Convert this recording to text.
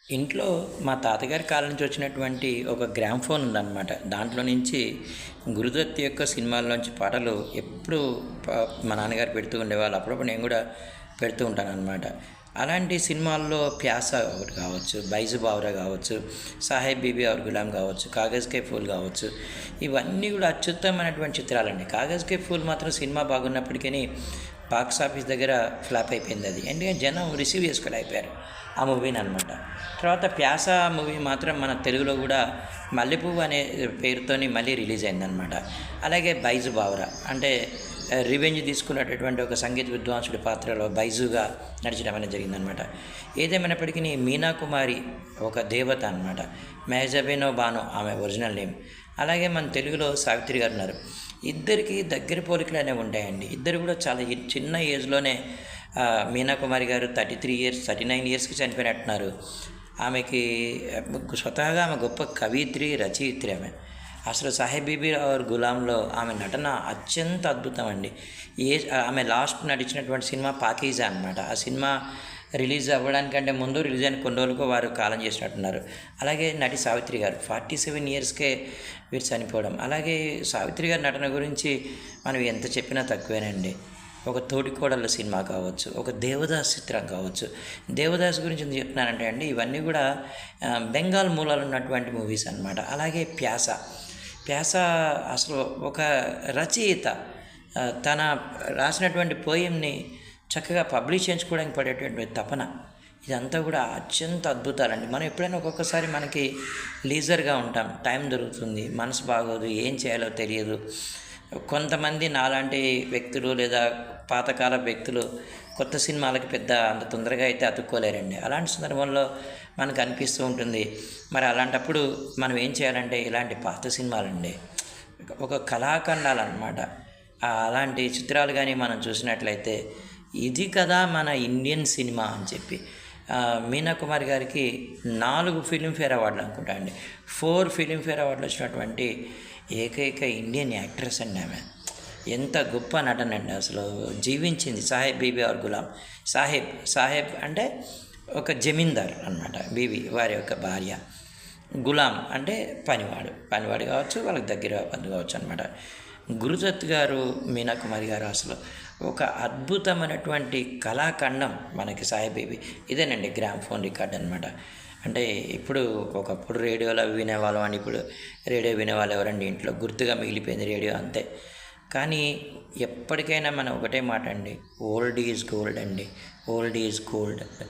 ఇంట్లో మా తాతగారి కాలం నుంచి వచ్చినటువంటి ఒక గ్రామ్‌ఫోన్ ఉందన్నమాట. దాంట్లో నుంచి 'గురుదత్' యొక్క సినిమాల్లోంచి పాటలు ఎప్పుడూ ప మా నాన్నగారు పెడుతూ ఉండేవాళ్ళు. అప్పుడప్పుడు నేను గూడా పెడుతూ ఉంటానన్నమాట. అలాంటి సినిమాల్లో 'ప్యాస' ఒకటి కావచ్చు, 'బైజు బావరా' కావచ్చు, 'సాహెబ్ బీబీ ఔర్ గులాం' కావచ్చు, 'కాగజ్ కే ఫూల్' కావచ్చు. ఇవన్నీ కూడా అత్యుత్తమమైనటువంటి చిత్రాలండి. 'కాగజ్ కే ఫూల్' మాత్రం సినిమా బాగున్నప్పటికీ బాక్స్ ఆఫీస్ దగ్గర ఫ్లాప్ అయిపోయింది అది. ఎందుకంటే జనం రిసీవ్ చేసుకోలేకపోయారు ఆ మూవీననమాట. తర్వాత 'ప్యాస' మూవీ మాత్రం మన తెలుగులో కూడా 'మల్లెపువ్వు' అనే పేరుతోని మళ్ళీ రిలీజ్ అయిందనమాట. అలాగే 'బైజు బావరా' అంటే రివెంజ్ తీసుకున్నటువంటి ఒక సంగీత విద్వాంసుడి పాత్రలో బైజుగా నడిచడం అనేది జరిగిందనమాట. ఏదేమైనప్పటికీ మీనా కుమారి ఒక దేవత అనమాట. మెహజబీనో బానో ఆమె ఒరిజినల్ నేమ్. అలాగే మన తెలుగులో సావిత్రి గారు ఉన్నారు. ఇద్దరికి దగ్గర పోలికలు అనేవి ఉంటాయండి. ఇద్దరు కూడా చాలా చిన్న ఏజ్లోనే మీనా కుమారి గారు 33 ఇయర్స్ 39 ఇయర్స్కి చనిపోయినట్టున్నారు. ఆమెకి స్వతహాగా ఆమె గొప్ప కవయిత్రి, రచయిత్రి ఆమె. అసలు 'సాహెబ్ బీబీ ఔర్ గులాంలో' ఆమె నటన అత్యంత అద్భుతం అండి. ఆమె లాస్ట్ నటించినటువంటి సినిమా 'పాకీజా' అనమాట. ఆ సినిమా రిలీజ్ అవ్వడానికంటే ముందు రిలీజ్ అయిన కొన్ని రోజులకు వారు కాలం చేసినట్టున్నారు. అలాగే నటి సావిత్రి గారు 47 ఇయర్స్కే వీరు చనిపోవడం. అలాగే సావిత్రి గారి నటన గురించి మనం ఎంత చెప్పినా తక్కువేనండి. ఒక తోటికోడళ్ళ సినిమా కావచ్చు, ఒక దేవదాస్ చిత్రం కావచ్చు. దేవదాస్ గురించి ఎందుకు చెప్తున్నానంటే అండి, ఇవన్నీ కూడా బెంగాల్ మూలాలు ఉన్నటువంటి మూవీస్ అనమాట. అలాగే 'ప్యాస' అసలు ఒక రచయిత తన రాసినటువంటి పోయంని చక్కగా పబ్లిష్ చేయించుకోవడానికి పడేటువంటి తపన, ఇదంతా కూడా అత్యంత అద్భుతాలండి. మనం ఎప్పుడైనా ఒక్కొక్కసారి మనకి లీజర్గా ఉంటాం, టైం దొరుకుతుంది, మనసు బాగోదు, ఏం చేయాలో తెలియదు. కొంతమంది నాలాంటి వ్యక్తులు లేదా పాతకాల వ్యక్తులు కొత్త సినిమాలకి పెద్ద అంత తొందరగా అయితే అతుక్కోలేరండి. అలాంటి సందర్భంలో మనకు అనిపిస్తూ ఉంటుంది. మరి అలాంటప్పుడు మనం ఏం చేయాలంటే ఇలాంటి పాత సినిమాలండి, ఒక కళాఖండాలన్నమాట. అలాంటి చిత్రాలు కానీ మనం చూసినట్లయితే ఇది కదా మన ఇండియన్ సినిమా అని చెప్పి మీనా కుమారి గారికి 4 ఫిలింఫేర్ అవార్డులు అనుకుంటా అండి, 4 ఫిలింఫేర్ అవార్డులు వచ్చినటువంటి ఏకైక ఇండియన్ యాక్ట్రెస్ అండి ఆమె. ఎంత గొప్ప నటన అండి, అసలు జీవించింది. 'సాహెబ్ బీబీ ఔర్ గులాం'. సాహెబ్ అంటే ఒక జమీందార్ అన్నమాట, బీబీ వారి యొక్క భార్య. గులాం అంటే పనివాడు కావచ్చు, వాళ్ళకి దగ్గర బంధు కావచ్చు అనమాట. గురుదత్ గారు, మీనా కుమారి గారు అసలు ఒక అద్భుతమైనటువంటి కళాఖండం మనకి 'సాహెబ్ బీబీ'. ఇదేనండి గ్రామ్‌ఫోన్ రికార్డ్ అనమాట. అంటే ఇప్పుడు ఒకప్పుడు రేడియోలో వినేవాళ్ళం అండి, ఇప్పుడు రేడియో వినేవాళ్ళు ఎవరండి ఇంట్లో? గుర్తుగా మిగిలిపోయింది రేడియో అంతే. కానీ ఎప్పటికైనా మనం ఒకటే మాట అండి, ఓల్డ్ ఈజ్ గోల్డ్ అండి, ఓల్డ్ ఈజ్ గోల్డ్.